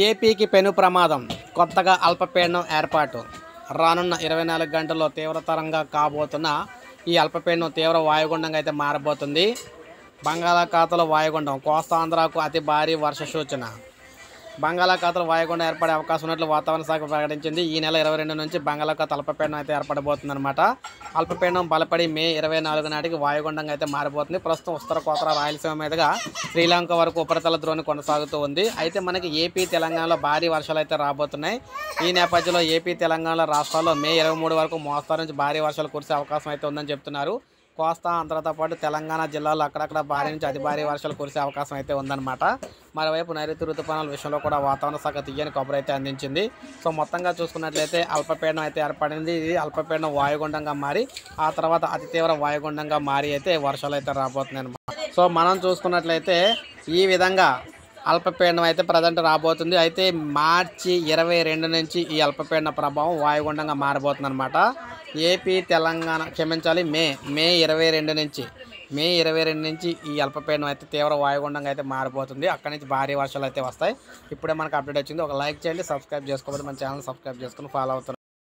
ఏపీకి పెను ప్రమాదం. కొత్తగా అల్పపీడనం ఏర్పాటు. రానున్న 24 గంటల్లో తీవ్రతరంగా కాబోతున్న ఈ అల్పపీడనం తీవ్ర వాయుగుండంగా అయితే మారబోతుంది. బంగాళాఖాతంలో వాయుగుండం. కోస్తాంధ్రకు అతి భారీ వర్ష సూచన. బంగాళాఖాతంలో వాయుగుండం ఏర్పడే అవకాశం ఉన్నట్లు వాతావరణ శాఖ ప్రకటించింది. ఈ నెల 22 నుంచి బంగాళాఖాతం అల్పపీడనం అయితే ఏర్పడబోతుందన్నమాట. అల్పపీడనం బలపడి మే 24 నాటికి వాయుగుండంగా అయితే మారిపోతుంది. ప్రస్తుతం ఉత్తర కోస్తా రాయలసీమ మీదుగా శ్రీలంక వరకు ఉపరితల ద్రోణి కొనసాగుతూ ఉంది. అయితే మనకి ఏపీ తెలంగాణలో భారీ వర్షాలు అయితే రాబోతున్నాయి. ఈ నేపథ్యంలో ఏపీ తెలంగాణ రాష్ట్రాల్లో మే 23 వరకు మోస్తరు నుంచి భారీ వర్షాలు కురిసే అవకాశం అయితే ఉందని చెప్తున్నారు. కోస్తా ఆంధ్రతో పాటు తెలంగాణ జిల్లాల్లో అక్కడక్కడ భారీ నుంచి అతి భారీ వర్షాలు కురిసే అవకాశం అయితే ఉందన్నమాట. మరోవైపు నైరుతి రుతుపవనాల విషయంలో కూడా వాతావరణ శాఖ తీయని కబురు అయితే అందించింది. మొత్తంగా చూసుకున్నట్లయితే అల్పపీడనం అయితే ఏర్పడింది. ఇది అల్పపీడనం వాయుగుండంగా మారి ఆ తర్వాత అతి తీవ్ర వాయుగుండంగా మారి అయితే వర్షాలు అయితే రాబోతున్నాయి అన్నమాట. మనం చూసుకున్నట్లయితే ఈ విధంగా అల్పపీడనం అయితే ప్రజెంట్ రాబోతుంది. అయితే మార్చి 22 నుంచి ఈ అల్పపీడన ప్రభావం వాయుగుండంగా మారబోతుంది అనమాట. ఏపీ తెలంగాణ క్షమించాలి మే 22 నుంచి ఈ అల్పపీడనం అయితే తీవ్ర వాయుగుండంగా అయితే మారిపోతుంది. అక్కడి నుంచి భారీ వర్షాలు అయితే వస్తాయి. ఇప్పుడే మనకు అప్డేట్ వచ్చింది. ఒక లైక్ చేయండి, సబ్స్క్రైబ్ చేసుకోకపోతే మన ఛానల్ సబ్స్క్రైబ్ చేసుకుని ఫాలో అవుతారు.